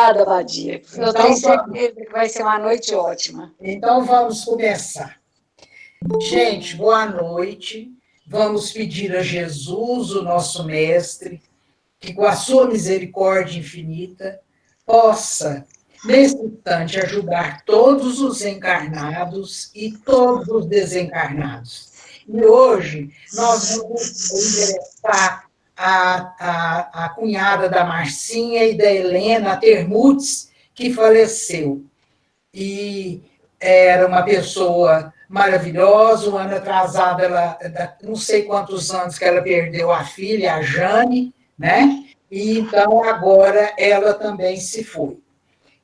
Obrigada, Badia. Eu Então, tenho certeza que vai ser uma noite ótima. Então, vamos começar. Gente, boa noite. Vamos pedir a Jesus, o nosso Mestre, que com a sua misericórdia infinita possa, nesse instante, ajudar todos os encarnados e todos os desencarnados. E hoje nós vamos endereçar a cunhada da Marcinha e da Helena, a Termutes, que faleceu. E era uma pessoa maravilhosa. Um ano atrasado, ela, não sei quantos anos que ela perdeu a filha, a Jane, né? E então agora ela também se foi.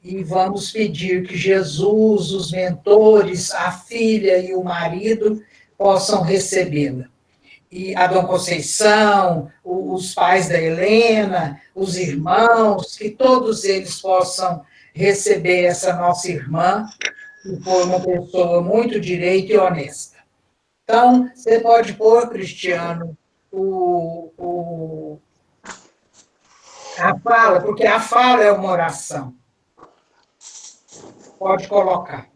E vamos pedir que Jesus, os mentores, a filha e o marido possam recebê-la. E a Dona Conceição, os pais da Helena, os irmãos, que todos eles possam receber essa nossa irmã, que foi uma pessoa muito direita e honesta. Então, você pode pôr, Cristiano, a fala, porque a fala é uma oração. Pode colocar.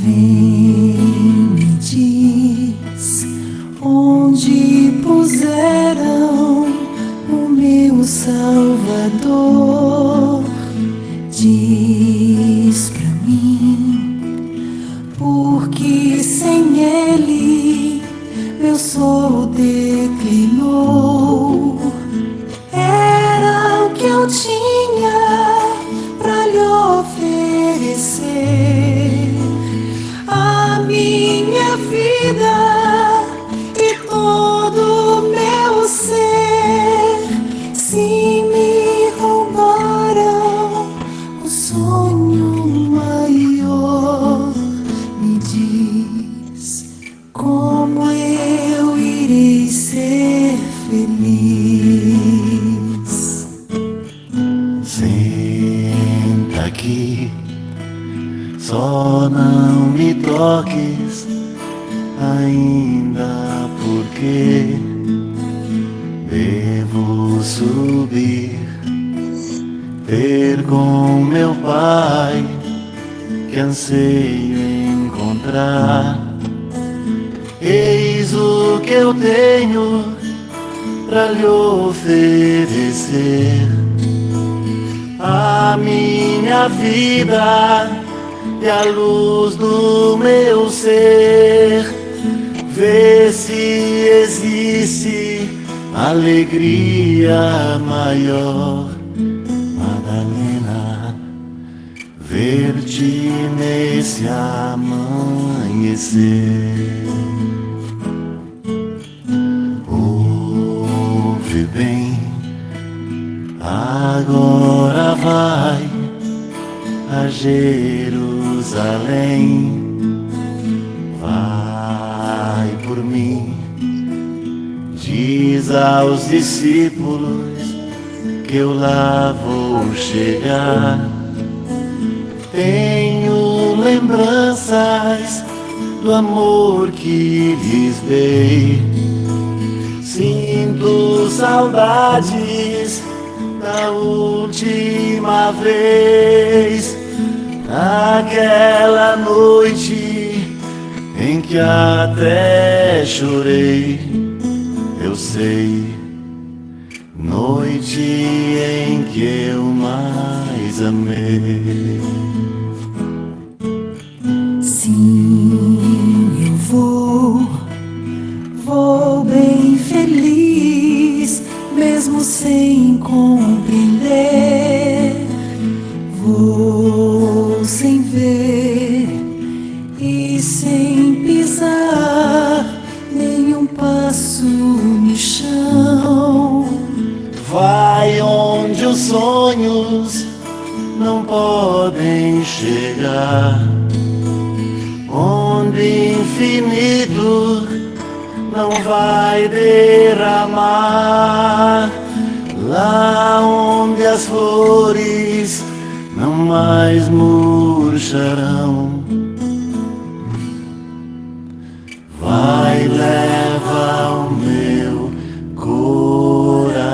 Vem, me diz onde puseram o meu Salvador. Diz pra mim, porque sem ele meu sol declinou. Era o que eu tinha pra lhe oferecer, a minha vida e todo o meu ser. Se me roubaram o sonho maior, me diz como eu irei ser feliz. Senta aqui, só não me toques ainda, porque devo subir, ter com meu pai, que anseio encontrar. Eis o que eu tenho pra lhe oferecer, a minha vida e a luz do meu ser. Vê se existe alegria maior, Madalena, ver-te nesse amanhecer. Ouve bem, agora vai a Jerusalém. Vai por mim, diz aos discípulos que eu lá vou chegar. Tenho lembranças do amor que lhes dei, sinto saudades da última vez, naquela noite em que até chorei. Eu sei, noite em que eu mais amei. Sim, eu vou bem feliz, mesmo sem compreender. Vou sem ver e sem pisar nenhum passo no chão. chegar onde infinito não vai derramar, lá onde as flores não mais murcharão. Vai, leva o meu coração.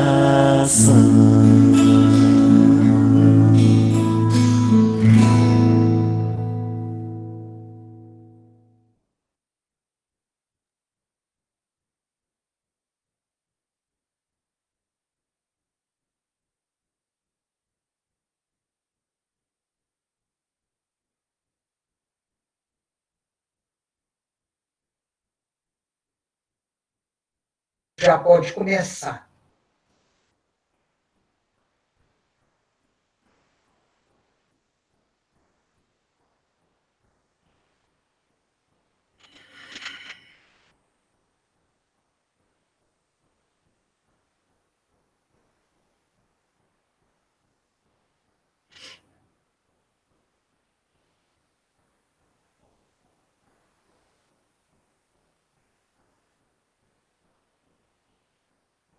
Já pode começar.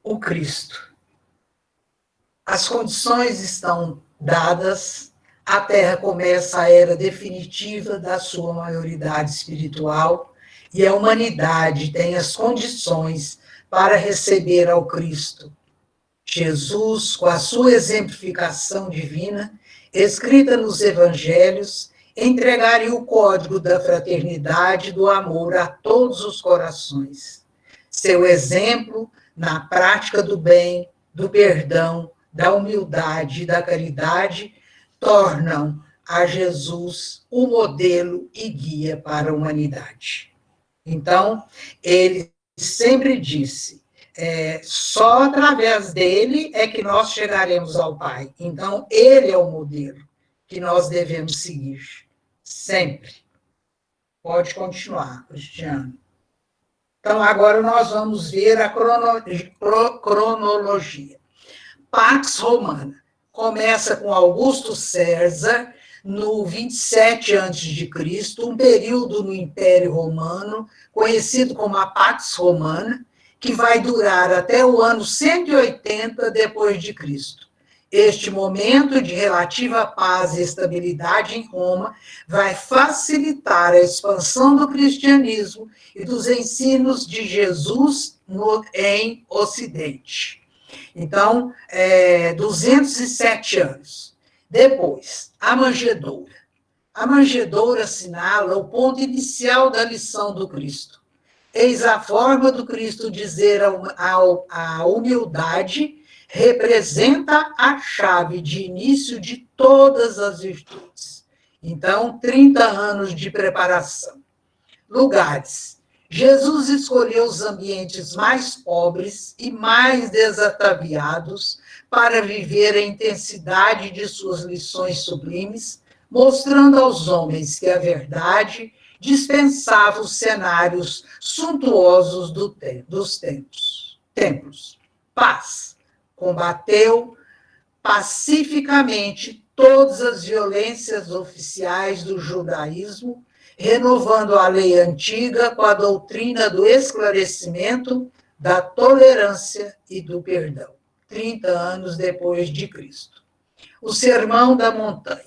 O Cristo. As condições estão dadas, a Terra começa a era definitiva da sua maioridade espiritual e a humanidade tem as condições para receber ao Cristo. Jesus, com a sua exemplificação divina, escrita nos evangelhos, entregaria o código da fraternidade e do amor a todos os corações. Seu exemplo na prática do bem, do perdão, da humildade e da caridade tornam a Jesus o modelo e guia para a humanidade. Então, ele sempre disse, só através dele é que nós chegaremos ao Pai. Então, ele é o modelo que nós devemos seguir, sempre. Pode continuar, Cristiano. Então, agora nós vamos ver a cronologia. Pax Romana começa com Augusto César, no 27 a.C., um período no Império Romano, conhecido como a Pax Romana, que vai durar até o ano 180 depois de Cristo. Este momento de relativa paz e estabilidade em Roma vai facilitar a expansão do cristianismo e dos ensinos de Jesus em Ocidente. Então, 207 anos. Depois, a manjedoura. A manjedoura assinala o ponto inicial da lição do Cristo. Eis a forma do Cristo dizer a humildade representa a chave de início de todas as virtudes. Então, 30 anos de preparação. Lugares. Jesus escolheu os ambientes mais pobres e mais desataviados para viver a intensidade de suas lições sublimes, mostrando aos homens que a verdade dispensava os cenários suntuosos dos templos. Paz. Combateu pacificamente todas as violências oficiais do judaísmo, renovando a lei antiga com a doutrina do esclarecimento, da tolerância e do perdão. 30 anos depois de Cristo. O Sermão da Montanha.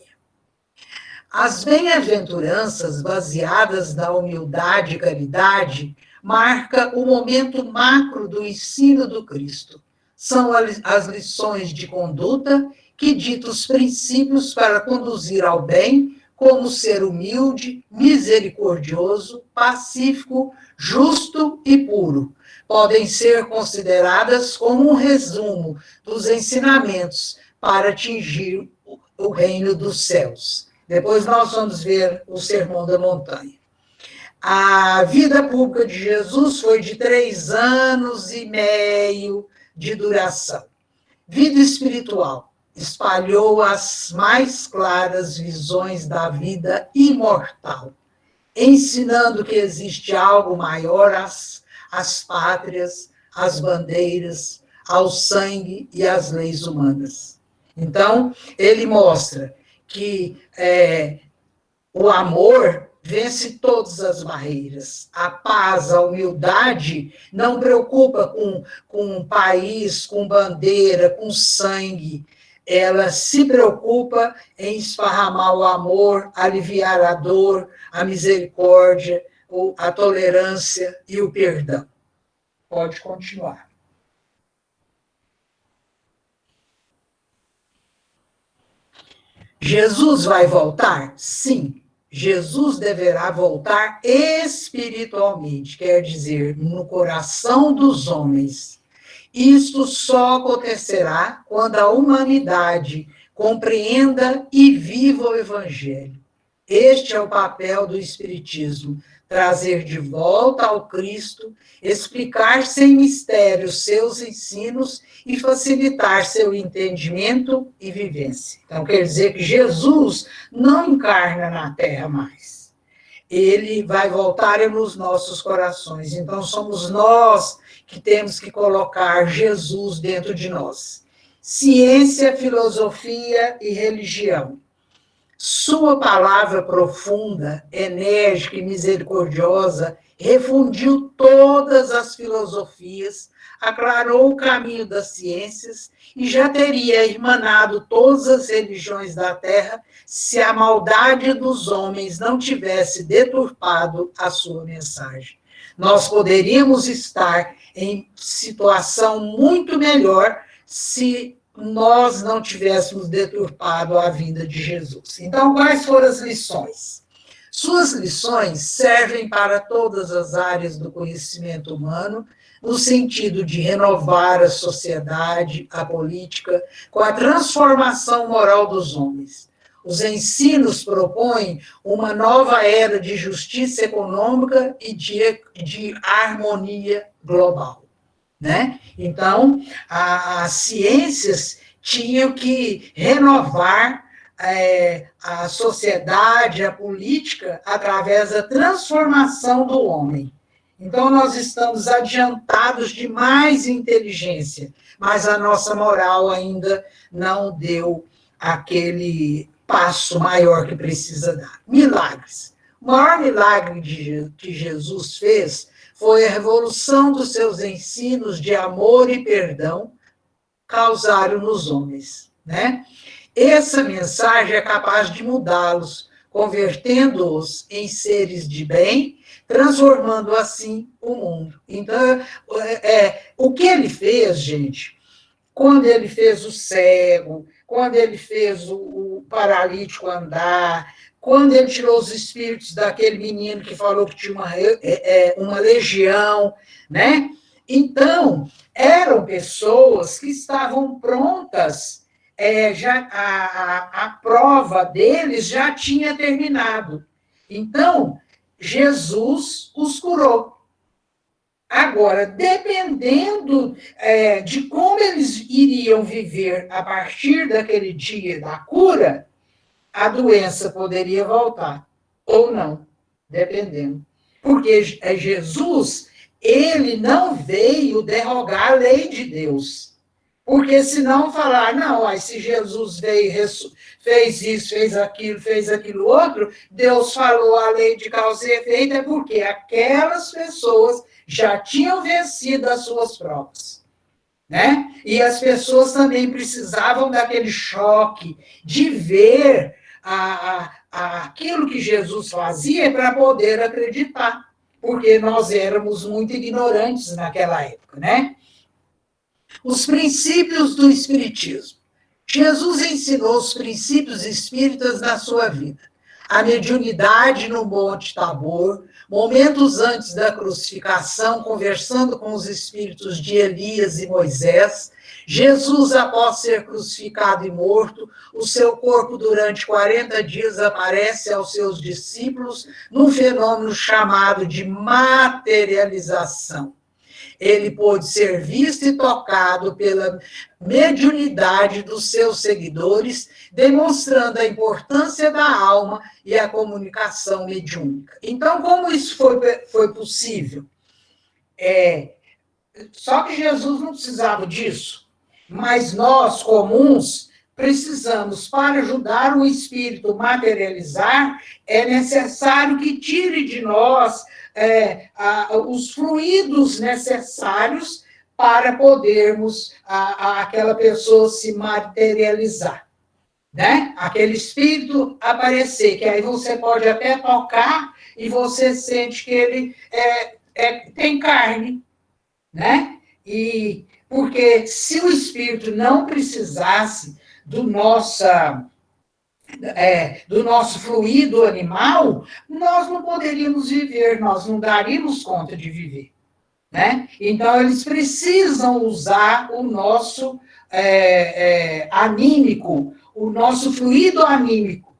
As bem-aventuranças baseadas na humildade e caridade marca o momento macro do ensino do Cristo. São as lições de conduta que ditam os princípios para conduzir ao bem, como ser humilde, misericordioso, pacífico, justo e puro. Podem ser consideradas como um resumo dos ensinamentos para atingir o reino dos céus. Depois nós vamos ver o Sermão da Montanha. A vida pública de Jesus foi de 3 anos e meio de duração. Vida espiritual. Espalhou as mais claras visões da vida imortal, ensinando que existe algo maior às pátrias, às bandeiras, ao sangue e às leis humanas. Então, ele mostra que O amor vence todas as barreiras. A paz, a humildade não preocupa com um país, com bandeira, com sangue. Ela se preocupa em esparramar o amor, aliviar a dor, a misericórdia, a tolerância e o perdão. Pode continuar. Jesus vai voltar? Sim. Jesus deverá voltar espiritualmente, quer dizer, no coração dos homens. Isto só acontecerá quando a humanidade compreenda e viva o Evangelho. Este é o papel do Espiritismo, trazer de volta ao Cristo, explicar sem mistério seus ensinos e facilitar seu entendimento e vivência. Então, quer dizer que Jesus não encarna na Terra mais. Ele vai voltar nos nossos corações. Então, somos nós que temos que colocar Jesus dentro de nós. Ciência, filosofia e religião. Sua palavra profunda, enérgica e misericordiosa refundiu todas as filosofias, aclarou o caminho das ciências e já teria irmanado todas as religiões da terra se a maldade dos homens não tivesse deturpado a sua mensagem. Nós poderíamos estar em situação muito melhor se nós não tivéssemos deturpado a vinda de Jesus. Então, quais foram as lições? Suas lições servem para todas as áreas do conhecimento humano, no sentido de renovar a sociedade, a política, com a transformação moral dos homens. Os ensinos propõem uma nova era de justiça econômica e de harmonia global. Né? Então, as ciências tinham que renovar a sociedade, a política, através da transformação do homem. Então, nós estamos adiantados de mais inteligência, mas a nossa moral ainda não deu aquele passo maior que precisa dar. Milagres. O maior milagre que Jesus fez foi a revolução dos seus ensinos de amor e perdão causaram nos homens, né? Essa mensagem é capaz de mudá-los, convertendo-os em seres de bem, transformando assim o mundo. Então, o que ele fez, gente, quando ele fez o cego, quando ele fez o paralítico andar, quando ele tirou os espíritos daquele menino que falou que tinha uma legião, né? Então, eram pessoas que estavam prontas, a prova deles já tinha terminado. Então, Jesus os curou. Agora, dependendo de como eles iriam viver a partir daquele dia da cura, a doença poderia voltar, ou não, dependendo. Porque Jesus, ele não veio derrogar a lei de Deus. Porque senão falar, não, se Jesus veio, fez isso, fez aquilo outro, Deus falou a lei de causa e efeito, é porque aquelas pessoas já tinham vencido as suas provas. Né? E as pessoas também precisavam daquele choque de ver aquilo que Jesus fazia para poder acreditar, porque nós éramos muito ignorantes naquela época, né? Os princípios do Espiritismo. Jesus ensinou os princípios espíritas na sua vida. A mediunidade no Monte Tabor, momentos antes da crucificação, conversando com os espíritos de Elias e Moisés, Jesus, após ser crucificado e morto, o seu corpo durante 40 dias aparece aos seus discípulos num fenômeno chamado de materialização. Ele pôde ser visto e tocado pela mediunidade dos seus seguidores, demonstrando a importância da alma e a comunicação mediúnica. Então, como isso foi possível? Só que Jesus não precisava disso. Mas nós, comuns, precisamos, para ajudar o espírito a materializar, é necessário que tire de nós os fluidos necessários para podermos aquela pessoa se materializar, né? Aquele espírito aparecer, que aí você pode até tocar e você sente que ele tem carne, né? E porque se o espírito não precisasse do nosso fluido animal, nós não poderíamos viver, nós não daríamos conta de viver, né? Então, eles precisam usar o nosso anímico, o nosso fluido anímico,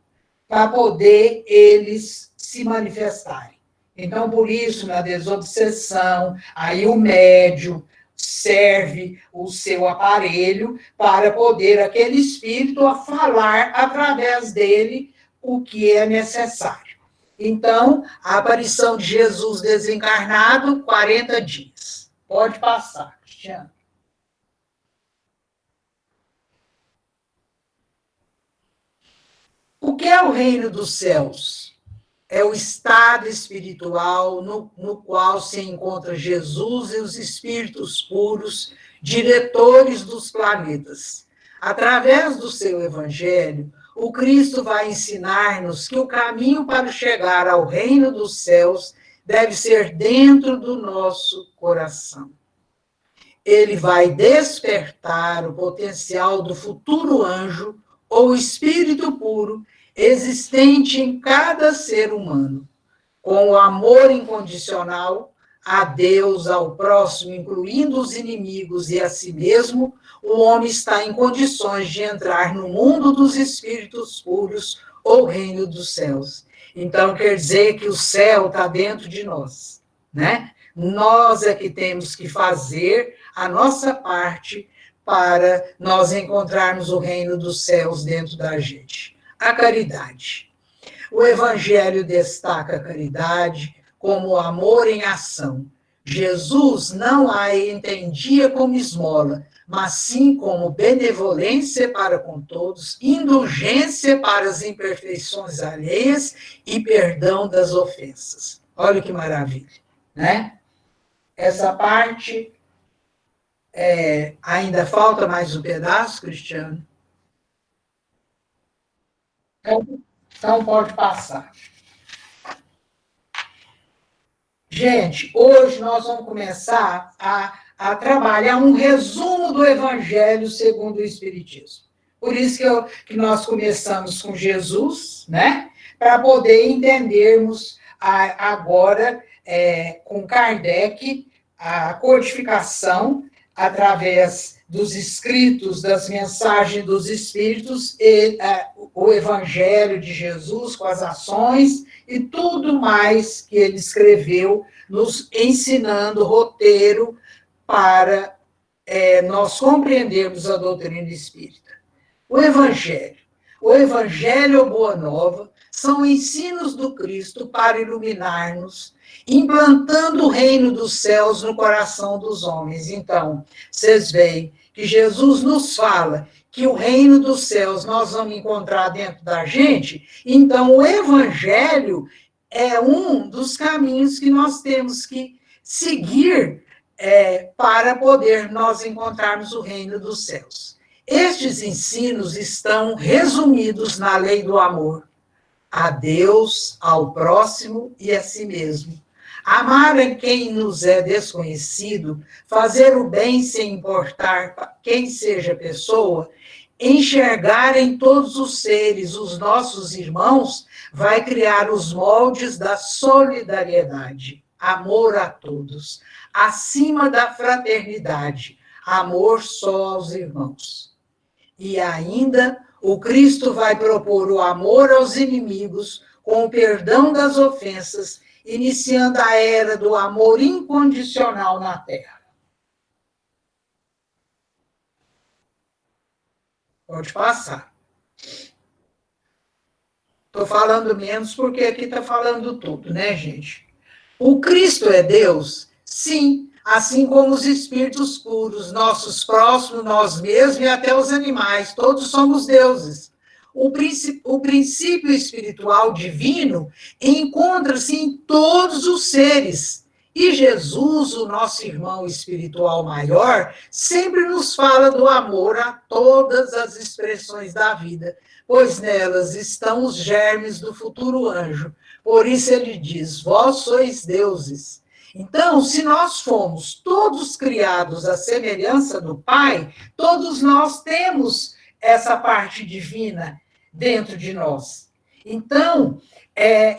para poder eles se manifestarem. Então, por isso, na desobsessão, aí o médium serve o seu aparelho para poder aquele espírito a falar através dele o que é necessário. Então, a aparição de Jesus desencarnado, 40 dias. Pode passar, Cristiano. O que é o reino dos céus? É o estado espiritual no qual se encontra Jesus e os espíritos puros, diretores dos planetas. Através do seu evangelho, o Cristo vai ensinar-nos que o caminho para chegar ao reino dos céus deve ser dentro do nosso coração. Ele vai despertar o potencial do futuro anjo ou espírito puro existente em cada ser humano, com o amor incondicional a Deus, ao próximo, incluindo os inimigos e a si mesmo, o homem está em condições de entrar no mundo dos espíritos puros ou reino dos céus. Então, quer dizer que o céu está dentro de nós, né? Nós é que temos que fazer a nossa parte para nós encontrarmos o reino dos céus dentro da gente. A caridade. O Evangelho destaca a caridade como amor em ação. Jesus não a entendia como esmola, mas sim como benevolência para com todos, indulgência para as imperfeições alheias e perdão das ofensas. Olha que maravilha, né? Essa parte, ainda falta mais um pedaço, Cristiano? Então pode passar. Gente, hoje nós vamos começar a trabalhar um resumo do Evangelho segundo o Espiritismo. Por isso que nós começamos com Jesus, né? Para poder entendermos agora, com Kardec, a codificação através dos escritos, das mensagens dos Espíritos, o Evangelho de Jesus com as ações e tudo mais que ele escreveu, nos ensinando roteiro para nós compreendermos a doutrina espírita. O Evangelho ou Boa Nova, são ensinos do Cristo para iluminar-nos, implantando o reino dos céus no coração dos homens. Então, vocês veem que Jesus nos fala que o reino dos céus nós vamos encontrar dentro da gente, então o Evangelho é um dos caminhos que nós temos que seguir para poder nós encontrarmos o reino dos céus. Estes ensinos estão resumidos na lei do amor, a Deus, ao próximo e a si mesmo. Amar a quem nos é desconhecido, fazer o bem sem importar quem seja a pessoa, enxergar em todos os seres os nossos irmãos, vai criar os moldes da solidariedade, amor a todos, acima da fraternidade, amor só aos irmãos. E ainda, o Cristo vai propor o amor aos inimigos com o perdão das ofensas, iniciando a era do amor incondicional na Terra. Pode passar. Estou falando menos porque aqui está falando tudo, né, gente? O Cristo é Deus? Sim, assim como os espíritos puros, nossos próximos, nós mesmos e até os animais, todos somos deuses. O princípio espiritual divino encontra-se em todos os seres. E Jesus, o nosso irmão espiritual maior, sempre nos fala do amor a todas as expressões da vida, pois nelas estão os germes do futuro anjo. Por isso ele diz: vós sois deuses. Então, se nós fomos todos criados à semelhança do Pai, todos nós temos essa parte divina dentro de nós. Então,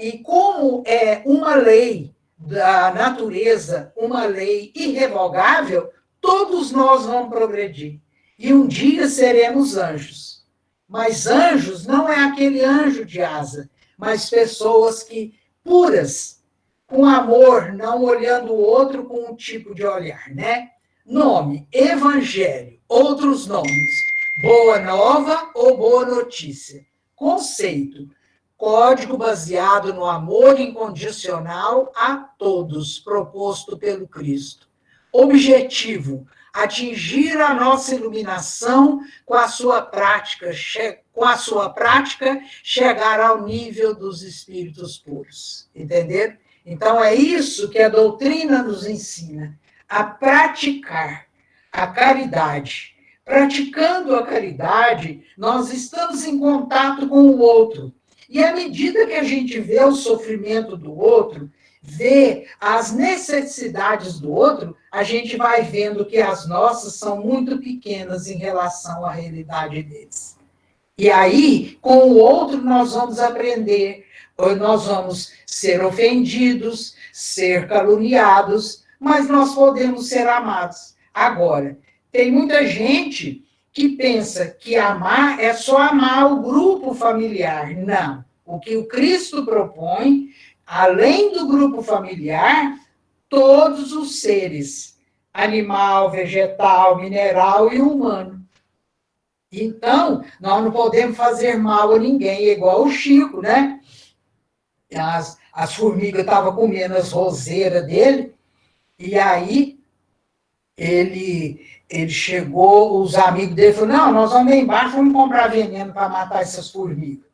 e como é uma lei da natureza, uma lei irrevogável, todos nós vamos progredir. E um dia seremos anjos. Mas anjos não é aquele anjo de asa, mas pessoas que, puras, com amor, não olhando o outro com um tipo de olhar, né? Nome, evangelho, outros nomes, boa nova ou boa notícia. Conceito, código baseado no amor incondicional a todos, proposto pelo Cristo. Objetivo, atingir a nossa iluminação com a sua prática, chegar ao nível dos espíritos puros. Entenderam? Então, é isso que a doutrina nos ensina, a praticar a caridade. Praticando a caridade, nós estamos em contato com o outro. E à medida que a gente vê o sofrimento do outro, vê as necessidades do outro, a gente vai vendo que as nossas são muito pequenas em relação à realidade deles. E aí, com o outro, nós vamos aprender, nós vamos ser ofendidos, ser caluniados, mas nós podemos ser amados. Agora, tem muita gente que pensa que amar é só amar o grupo familiar. Não. O que o Cristo propõe, além do grupo familiar, todos os seres, animal, vegetal, mineral e humano. Então, nós não podemos fazer mal a ninguém, igual o Chico, né? As formigas estavam comendo as roseiras dele, e aí ele chegou, os amigos dele falaram: não, nós vamos lá embaixo, vamos comprar veneno para matar essas formigas.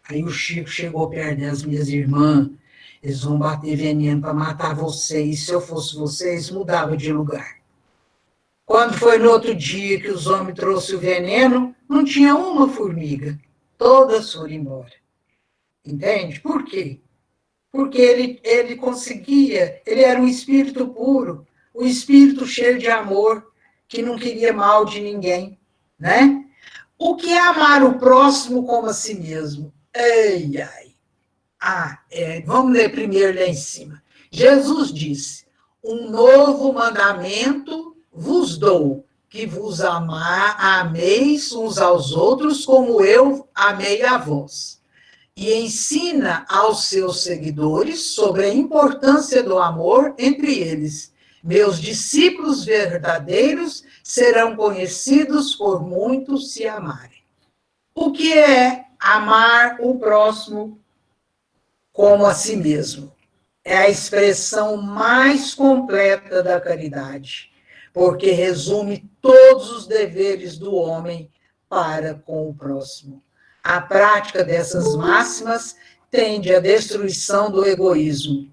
Aí o Chico chegou perto das minhas irmãs: eles vão bater veneno para matar vocês, se eu fosse vocês, mudava de lugar. Quando foi no outro dia que os homens trouxeram o veneno, não tinha uma formiga, todas foram embora. Entende? Por quê? Porque ele conseguia, ele era um espírito puro, um espírito cheio de amor, que não queria mal de ninguém, né? O que é amar o próximo como a si mesmo? Ai, ai. Vamos ler primeiro lá em cima. Jesus disse: um novo mandamento vos dou, que vos ameis uns aos outros como eu amei a vós. E ensina aos seus seguidores sobre a importância do amor entre eles. Meus discípulos verdadeiros serão conhecidos por muitos se amarem. O que é amar o próximo como a si mesmo? É a expressão mais completa da caridade, porque resume todos os deveres do homem para com o próximo. A prática dessas máximas tende à destruição do egoísmo.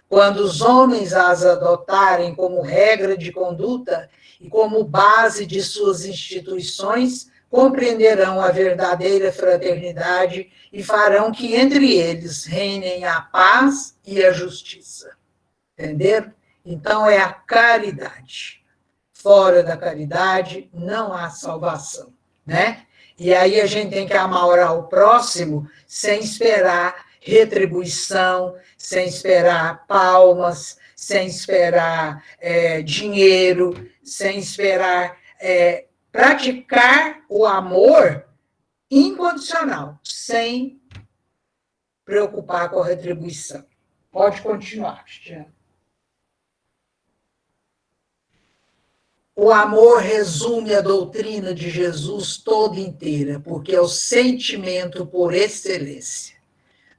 Quando os homens as adotarem como regra de conduta e como base de suas instituições, compreenderão a verdadeira fraternidade e farão que entre eles reinem a paz e a justiça. Entenderam? Então é a caridade. Fora da caridade não há salvação, né? E aí a gente tem que amar ao próximo sem esperar retribuição, sem esperar palmas, sem esperar dinheiro, sem esperar praticar o amor incondicional, sem preocupar com a retribuição. Pode continuar, Cristiano. O amor resume a doutrina de Jesus toda inteira, porque é o sentimento por excelência.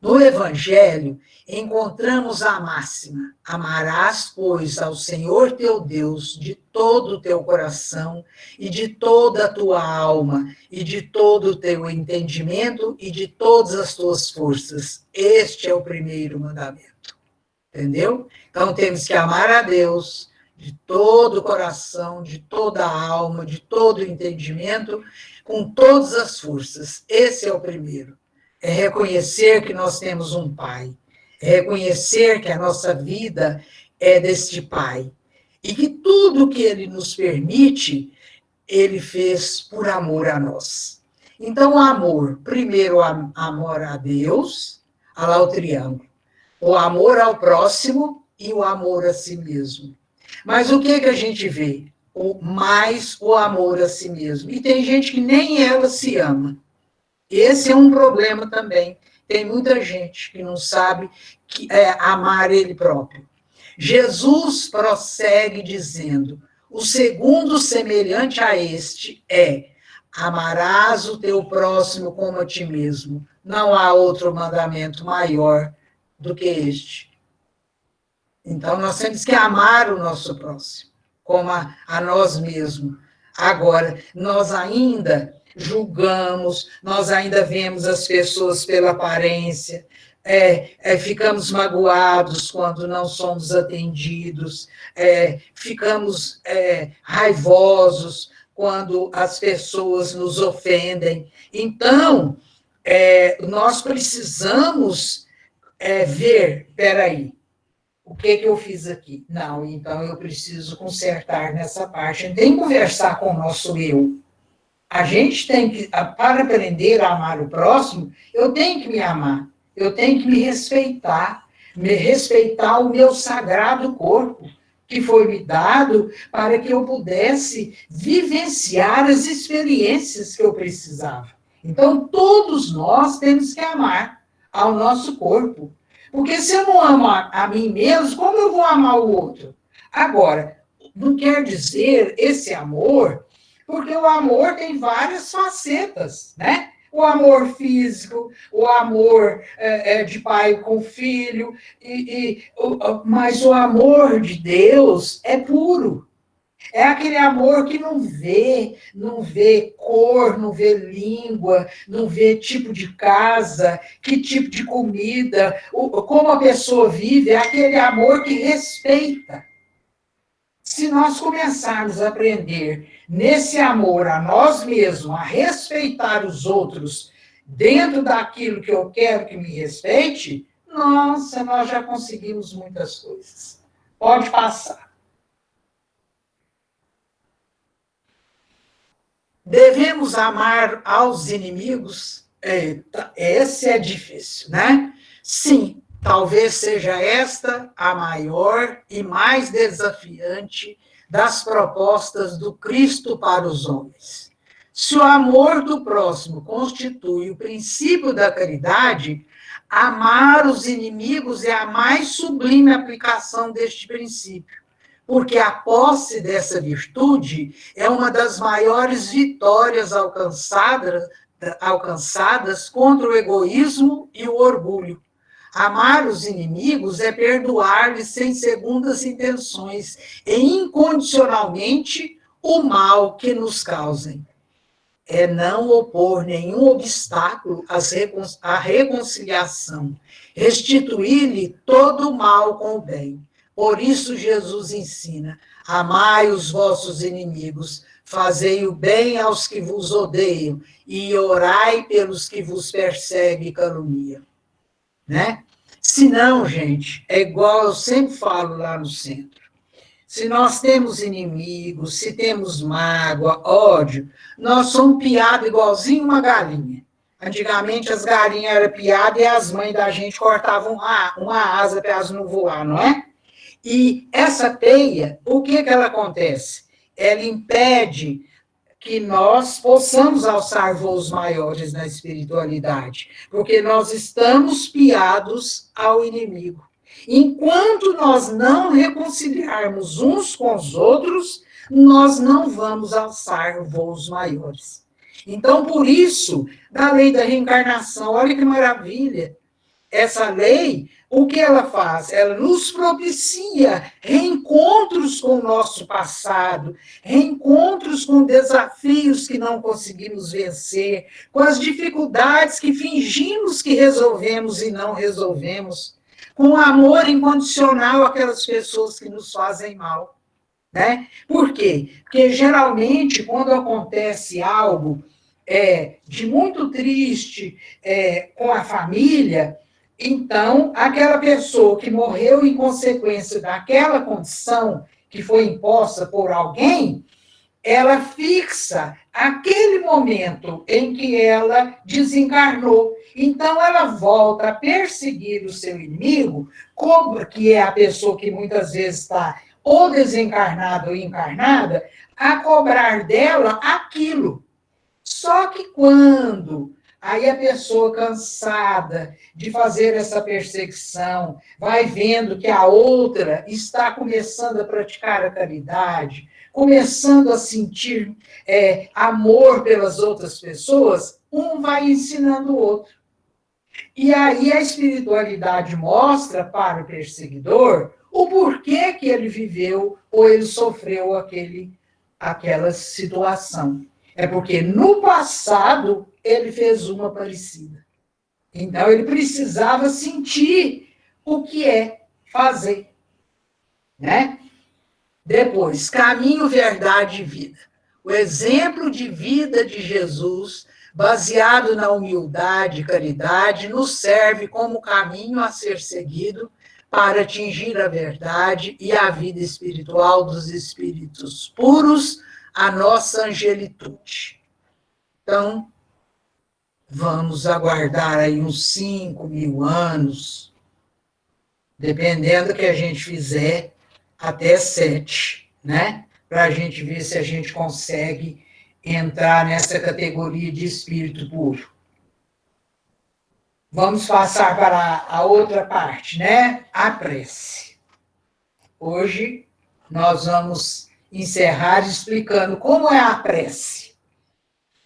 No Evangelho, encontramos a máxima: amarás, pois, ao Senhor teu Deus de todo o teu coração e de toda a tua alma e de todo o teu entendimento e de todas as tuas forças. Este é o primeiro mandamento. Entendeu? Então, temos que amar a Deus de todo o coração, de toda a alma, de todo o entendimento, com todas as forças. Esse é o primeiro. É reconhecer que nós temos um Pai. É reconhecer que a nossa vida é deste Pai. E que tudo que Ele nos permite, Ele fez por amor a nós. Então, o amor, primeiro, amor a Deus, olha lá o triângulo. O amor ao próximo e o amor a si mesmo. Mas o que a gente vê? O amor a si mesmo. E tem gente que nem ela se ama. Esse é um problema também. Tem muita gente que não sabe amar ele próprio. Jesus prossegue dizendo: o segundo semelhante a este é: amarás o teu próximo como a ti mesmo. Não há outro mandamento maior do que este. Então, nós temos que amar o nosso próximo, como a nós mesmos. Agora, nós ainda julgamos, nós ainda vemos as pessoas pela aparência, ficamos magoados quando não somos atendidos, ficamos raivosos quando as pessoas nos ofendem. Então, nós precisamos ver, peraí, o que eu fiz aqui? Não, então eu preciso consertar nessa parte. Tem que conversar com o nosso eu. A gente tem que, para aprender a amar o próximo, eu tenho que me amar, eu tenho que me respeitar o meu sagrado corpo, que foi me dado para que eu pudesse vivenciar as experiências que eu precisava. Então, todos nós temos que amar ao nosso corpo. Porque se eu não amo a mim mesmo, como eu vou amar o outro? Agora, não quer dizer esse amor, porque o amor tem várias facetas, né? O amor físico, o amor de pai com filho, mas o amor de Deus é puro. É aquele amor que não vê cor, não vê língua, não vê tipo de casa, que tipo de comida, como a pessoa vive, é aquele amor que respeita. Se nós começarmos a aprender nesse amor a nós mesmos, a respeitar os outros dentro daquilo que eu quero que me respeite, nossa, nós já conseguimos muitas coisas. Pode passar. Devemos amar aos inimigos? Esse é difícil, né? Sim, talvez seja esta a maior e mais desafiante das propostas do Cristo para os homens. Se o amor do próximo constitui o princípio da caridade, amar os inimigos é a mais sublime aplicação deste princípio, porque a posse dessa virtude é uma das maiores vitórias alcançadas contra o egoísmo e o orgulho. Amar os inimigos é perdoar-lhes sem segundas intenções e incondicionalmente o mal que nos causem. É não opor nenhum obstáculo à reconciliação, restituir-lhe todo o mal com o bem. Por isso Jesus ensina: amai os vossos inimigos, fazei o bem aos que vos odeiam e orai pelos que vos perseguem e caluniam. Né? Se não, gente, é igual eu sempre falo lá no centro. Se nós temos inimigos, se temos mágoa, ódio, nós somos piada igualzinho uma galinha. Antigamente as galinhas eram piada e as mães da gente cortavam uma asa para elas não voar, não é? E essa teia, o que ela acontece? Ela impede que nós possamos alçar voos maiores na espiritualidade, porque nós estamos piados ao inimigo. Enquanto nós não reconciliarmos uns com os outros, nós não vamos alçar voos maiores. Então, por isso, da lei da reencarnação, olha que maravilha, essa lei, o que ela faz? Ela nos propicia reencontros com o nosso passado, reencontros com desafios que não conseguimos vencer, com as dificuldades que fingimos que resolvemos e não resolvemos, com amor incondicional àquelas pessoas que nos fazem mal. Né? Por quê? Porque, geralmente, quando acontece algo de muito triste com a família, então, aquela pessoa que morreu em consequência daquela condição que foi imposta por alguém, ela fixa aquele momento em que ela desencarnou. Então, ela volta a perseguir o seu inimigo, que é a pessoa que muitas vezes está ou desencarnada ou encarnada, a cobrar dela aquilo. Só que quando aí a pessoa cansada de fazer essa perseguição, vai vendo que a outra está começando a praticar a caridade, começando a sentir amor pelas outras pessoas, um vai ensinando o outro. E aí a espiritualidade mostra para o perseguidor o porquê que ele viveu ou ele sofreu aquela situação. É porque no passado ele fez uma parecida. Então ele precisava sentir o que é fazer. Né? Depois, caminho, verdade e vida. O exemplo de vida de Jesus, baseado na humildade e caridade, nos serve como caminho a ser seguido para atingir a verdade e a vida espiritual dos espíritos puros, a nossa angelitude. Então, vamos aguardar aí uns 5.000 anos, dependendo do que a gente fizer, até 7, né? Para a gente ver se a gente consegue entrar nessa categoria de espírito puro. Vamos passar para a outra parte, né? A prece. Hoje nós vamos encerrar explicando como é a prece.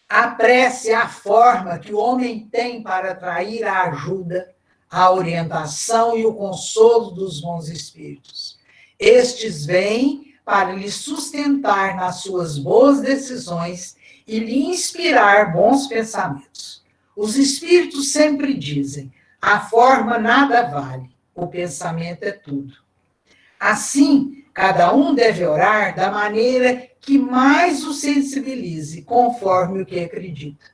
A prece é a forma que o homem tem para atrair a ajuda, a orientação e o consolo dos bons espíritos. Estes vêm para lhe sustentar nas suas boas decisões e lhe inspirar bons pensamentos. Os espíritos sempre dizem: a forma nada vale, o pensamento é tudo. Assim, cada um deve orar da maneira que mais o sensibilize, conforme o que acredita.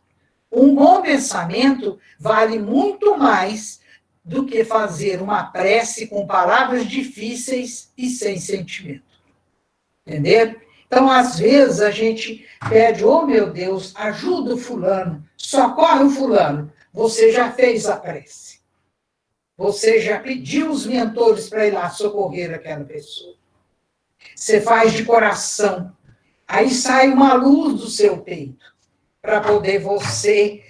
Um bom pensamento vale muito mais do que fazer uma prece com palavras difíceis e sem sentimento. Entenderam? Então, às vezes, a gente pede: oh, meu Deus, ajuda o fulano, socorre o fulano. Você já fez a prece. Você já pediu os mentores para ir lá socorrer aquela pessoa. Você faz de coração. Aí sai uma luz do seu peito para poder você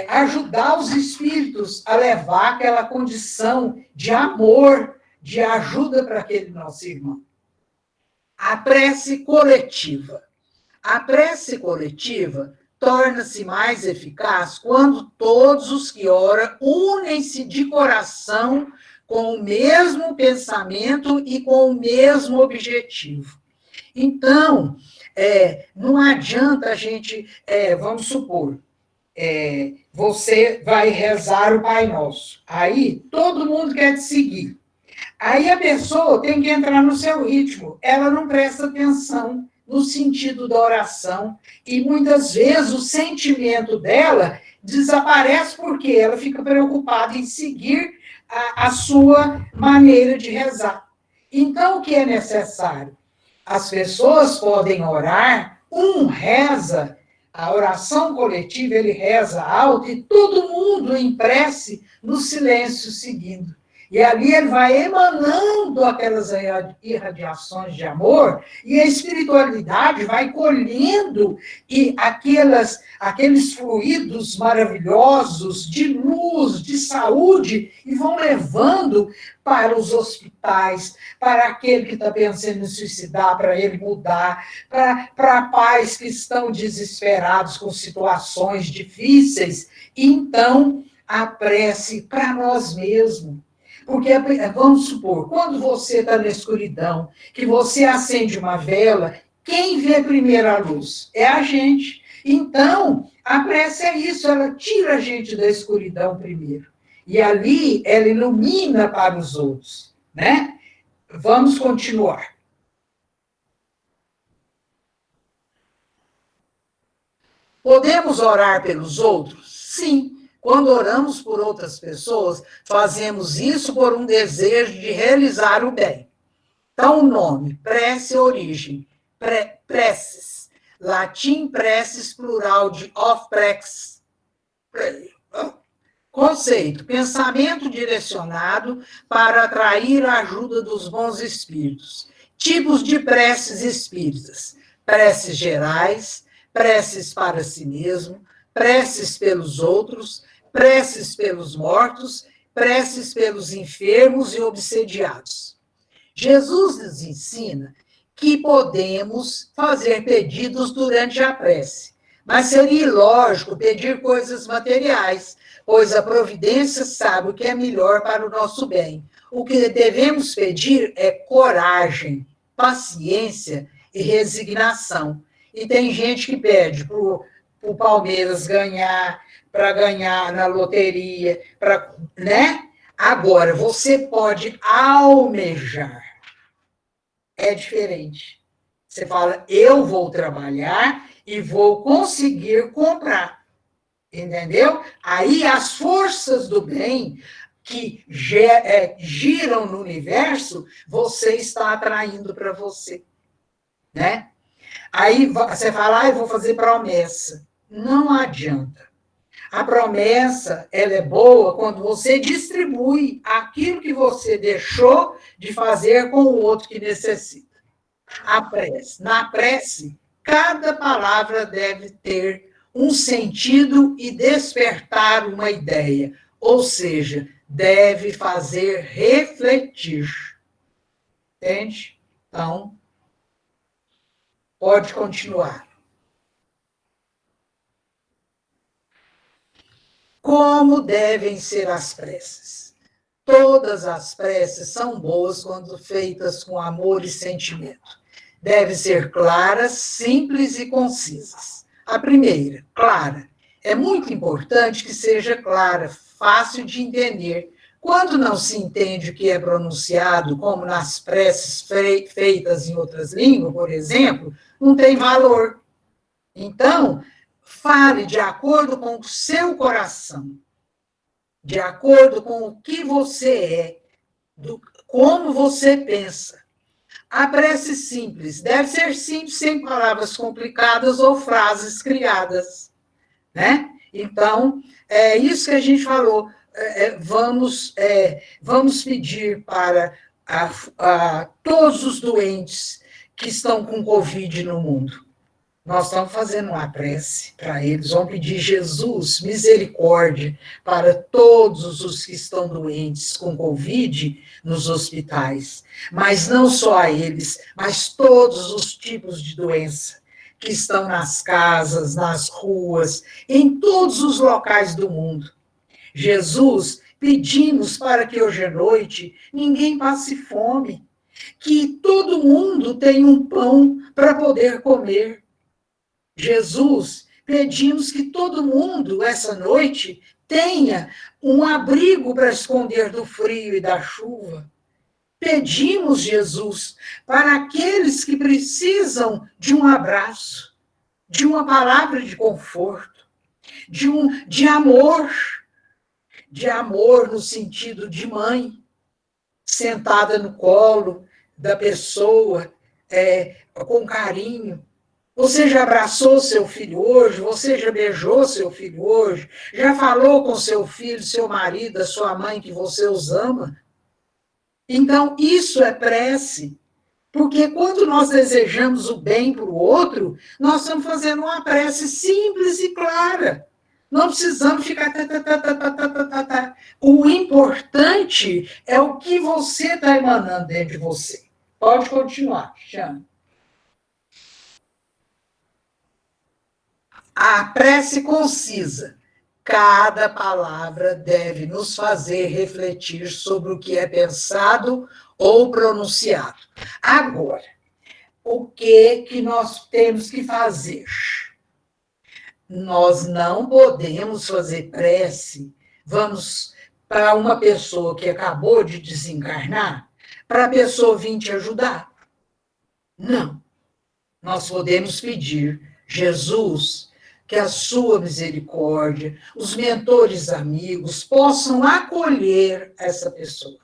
ajudar os espíritos a levar aquela condição de amor, de ajuda para aquele nosso irmão. A prece coletiva. A prece coletiva torna-se mais eficaz quando todos os que oram unem-se de coração com o mesmo pensamento e com o mesmo objetivo. Então, não adianta a gente, vamos supor, você vai rezar o Pai Nosso. Aí, todo mundo quer te seguir. Aí a pessoa tem que entrar no seu ritmo. Ela não presta atenção no sentido da oração. E muitas vezes o sentimento dela desaparece porque ela fica preocupada em seguir a sua maneira de rezar. Então, o que é necessário? As pessoas podem orar, um reza, a oração coletiva, ele reza alto e todo mundo em prece no silêncio seguindo. E ali ele vai emanando aquelas irradiações de amor e a espiritualidade vai colhendo e aqueles fluidos maravilhosos de luz, de saúde, e vão levando para os hospitais, para aquele que está pensando em suicidar, para ele mudar, para pais que estão desesperados com situações difíceis. E então, a prece para nós mesmos. Porque, vamos supor, quando você está na escuridão, que você acende uma vela, quem vê primeiro a luz? É a gente. Então, a prece é isso, ela tira a gente da escuridão primeiro. E ali, ela ilumina para os outros, né? Vamos continuar. Podemos orar pelos outros? Sim. Quando oramos por outras pessoas, fazemos isso por um desejo de realizar o bem. Então, o nome, prece, origem, preces. Latim, preces, plural de of prex. Conceito, pensamento direcionado para atrair a ajuda dos bons espíritos. Tipos de preces espíritas. Preces gerais, preces para si mesmo, preces pelos outros, preces pelos mortos, preces pelos enfermos e obsediados. Jesus nos ensina que podemos fazer pedidos durante a prece, mas seria ilógico pedir coisas materiais, pois a providência sabe o que é melhor para o nosso bem. O que devemos pedir é coragem, paciência e resignação. E tem gente que pede para o Palmeiras ganhar, para ganhar na loteria, né? Agora, você pode almejar. É diferente. Você fala, eu vou trabalhar e vou conseguir comprar. Entendeu? Aí as forças do bem que giram no universo, você está atraindo para você. Né? Aí você fala, eu vou fazer promessa. Não adianta. A promessa, ela é boa quando você distribui aquilo que você deixou de fazer com o outro que necessita. A prece. Na prece, cada palavra deve ter um sentido e despertar uma ideia. Ou seja, deve fazer refletir. Entende? Então, pode continuar. Como devem ser as preces? Todas as preces são boas quando feitas com amor e sentimento. Devem ser claras, simples e concisas. A primeira, clara. É muito importante que seja clara, fácil de entender. Quando não se entende o que é pronunciado, como nas preces feitas em outras línguas, por exemplo, não tem valor. Então, fale de acordo com o seu coração, de acordo com o que você é, como você pensa. A prece simples deve ser simples, sem palavras complicadas ou frases criadas, né? Então, é isso que a gente falou. Vamos pedir para todos os doentes que estão com Covid no mundo. Nós estamos fazendo uma prece para eles, vamos pedir, Jesus, misericórdia para todos os que estão doentes com Covid nos hospitais, mas não só a eles, mas todos os tipos de doença que estão nas casas, nas ruas, em todos os locais do mundo. Jesus, pedimos para que hoje à noite ninguém passe fome, que todo mundo tenha um pão para poder comer. Jesus, pedimos que todo mundo, essa noite, tenha um abrigo para esconder do frio e da chuva. Pedimos, Jesus, para aqueles que precisam de um abraço, de uma palavra de conforto, de amor no sentido de mãe, sentada no colo da pessoa, com carinho. Você já abraçou seu filho hoje? Você já beijou seu filho hoje? Já falou com seu filho, seu marido, a sua mãe, que você os ama? Então, isso é prece. Porque quando nós desejamos o bem para o outro, nós estamos fazendo uma prece simples e clara. Não precisamos ficar... O importante é o que você está emanando dentro de você. Pode continuar, Cristiano. A prece concisa. Cada palavra deve nos fazer refletir sobre o que é pensado ou pronunciado. Agora, o que nós temos que fazer? Nós não podemos fazer prece, vamos para uma pessoa que acabou de desencarnar, para a pessoa vir te ajudar. Não. Nós podemos pedir, Jesus, que a sua misericórdia, os mentores amigos possam acolher essa pessoa.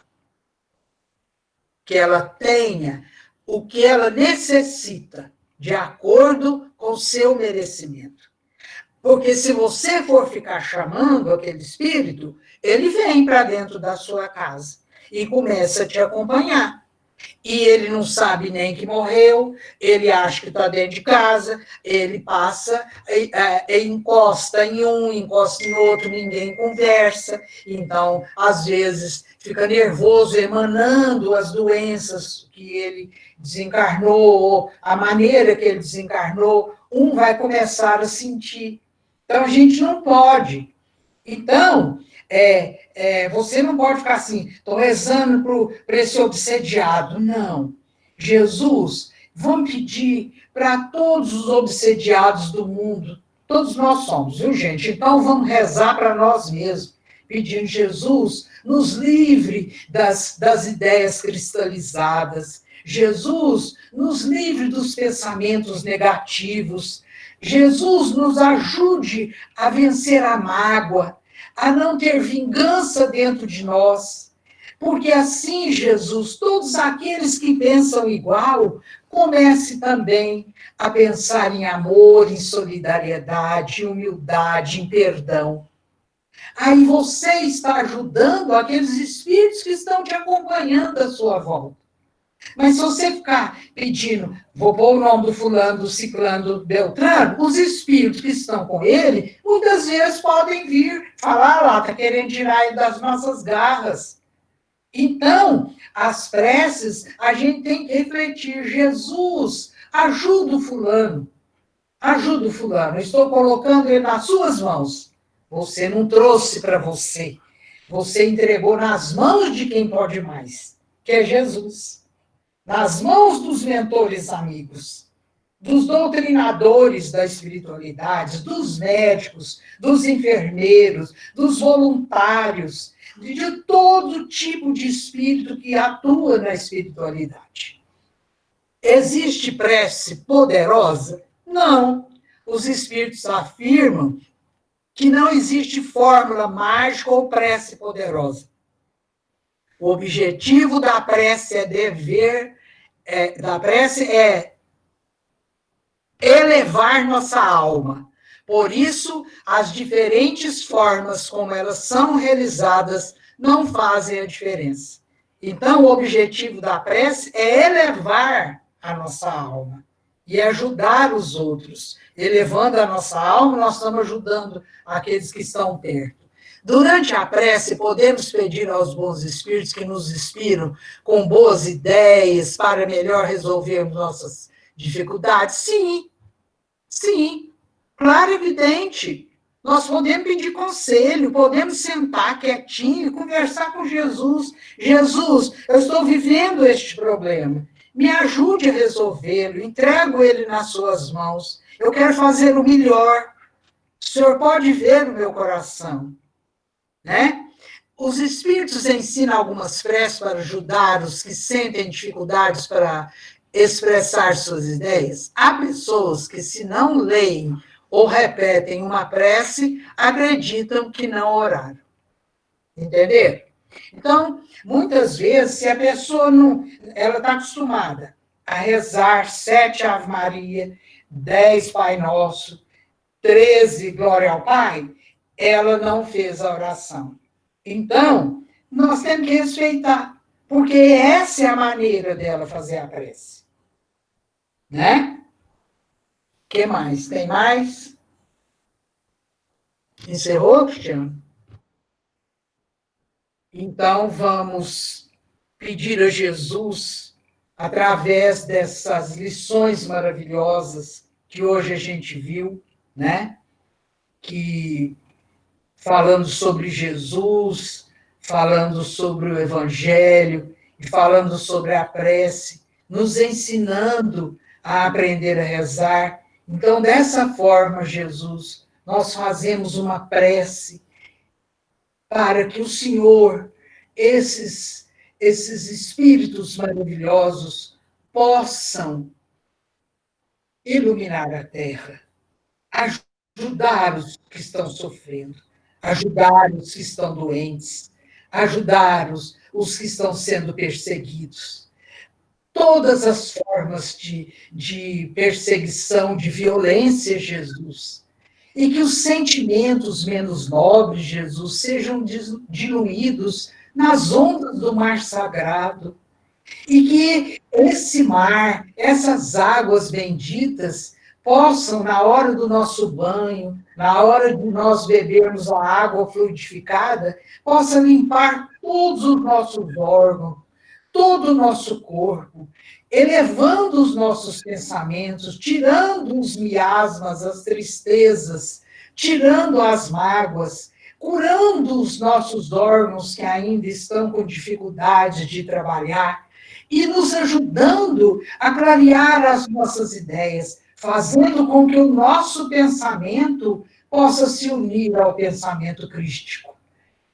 Que ela tenha o que ela necessita, de acordo com o seu merecimento. Porque se você for ficar chamando aquele espírito, ele vem para dentro da sua casa e começa a te acompanhar. E ele não sabe nem que morreu, ele acha que está dentro de casa, ele passa, encosta em um, encosta em outro, ninguém conversa. Então, às vezes, fica nervoso, emanando as doenças que ele desencarnou, a maneira que ele desencarnou, um vai começar a sentir. Então, a gente não pode. Então, você não pode ficar assim, estou rezando para esse obsediado. Não. Jesus, vamos pedir para todos os obsediados do mundo, todos nós somos, viu, gente? Então, vamos rezar para nós mesmos, pedindo, Jesus, nos livre das ideias cristalizadas. Jesus, nos livre dos pensamentos negativos. Jesus, nos ajude a vencer a mágoa, a não ter vingança dentro de nós. Porque assim, Jesus, todos aqueles que pensam igual, comece também a pensar em amor, em solidariedade, em humildade, em perdão. Aí você está ajudando aqueles espíritos que estão te acompanhando à sua volta. Mas se você ficar pedindo, vou pôr o nome do fulano, do ciclano, do beltrano, os espíritos que estão com ele, muitas vezes podem vir falar lá, está querendo tirar ele das nossas garras. Então, as preces, a gente tem que refletir, Jesus, ajuda o fulano, eu estou colocando ele nas suas mãos. Você não trouxe para você, você entregou nas mãos de quem pode mais, que é Jesus. Nas mãos dos mentores amigos, dos doutrinadores da espiritualidade, dos médicos, dos enfermeiros, dos voluntários, de todo tipo de espírito que atua na espiritualidade. Existe prece poderosa? Não. Os espíritos afirmam que não existe fórmula mágica ou prece poderosa. O objetivo da prece é elevar nossa alma. Por isso, as diferentes formas como elas são realizadas não fazem a diferença. Então, o objetivo da prece é elevar a nossa alma e ajudar os outros. Elevando a nossa alma, nós estamos ajudando aqueles que estão perto. Durante a prece, podemos pedir aos bons espíritos que nos inspiram com boas ideias para melhor resolvermos nossas dificuldades? Sim, sim, claro e evidente. Nós podemos pedir conselho, podemos sentar quietinho e conversar com Jesus. Jesus, eu estou vivendo este problema. Me ajude a resolvê-lo, entrego ele nas suas mãos. Eu quero fazer o melhor. O Senhor pode ver no meu coração. Né? Os espíritos ensinam algumas preces para ajudar os que sentem dificuldades para expressar suas ideias. Há pessoas que, se não leem ou repetem uma prece, acreditam que não oraram. Entenderam? Então, muitas vezes, se a pessoa não... Ela está acostumada a rezar 7 Ave Maria, 10 Pai Nosso, 13 Glória ao Pai, ela não fez a oração. Então, nós temos que respeitar, porque essa é a maneira dela fazer a prece. Né? O que mais? Tem mais? Encerrou, Cristiano? Então, vamos pedir a Jesus, através dessas lições maravilhosas que hoje a gente viu, né? Que falando sobre Jesus, falando sobre o Evangelho e falando sobre a prece, nos ensinando a aprender a rezar. Então, dessa forma, Jesus, nós fazemos uma prece para que o Senhor, esses espíritos maravilhosos, possam iluminar a terra, ajudar os que estão sofrendo, ajudar os que estão doentes, ajudar os que estão sendo perseguidos. Todas as formas de perseguição, de violência, Jesus. E que os sentimentos menos nobres, Jesus, sejam diluídos nas ondas do mar sagrado. E que esse mar, essas águas benditas, possam, na hora do nosso banho, na hora de nós bebermos a água fluidificada, possa limpar todos os nossos órgãos, todo o nosso corpo, elevando os nossos pensamentos, tirando os miasmas, as tristezas, tirando as mágoas, curando os nossos órgãos que ainda estão com dificuldade de trabalhar e nos ajudando a clarear as nossas ideias, fazendo com que o nosso pensamento possa se unir ao pensamento crístico.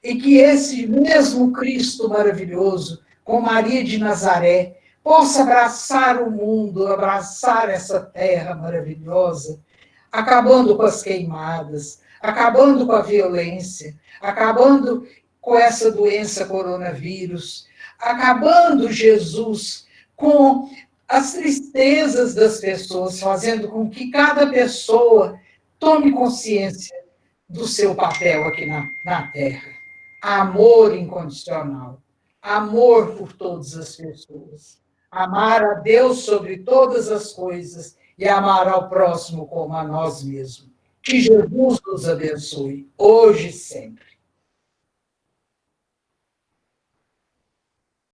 E que esse mesmo Cristo maravilhoso, com Maria de Nazaré, possa abraçar o mundo, abraçar essa terra maravilhosa, acabando com as queimadas, acabando com a violência, acabando com essa doença coronavírus, acabando, Jesus, com as tristezas das pessoas, fazendo com que cada pessoa tome consciência do seu papel aqui na Terra. Amor incondicional. Amor por todas as pessoas. Amar a Deus sobre todas as coisas e amar ao próximo como a nós mesmos. Que Jesus nos abençoe, hoje e sempre.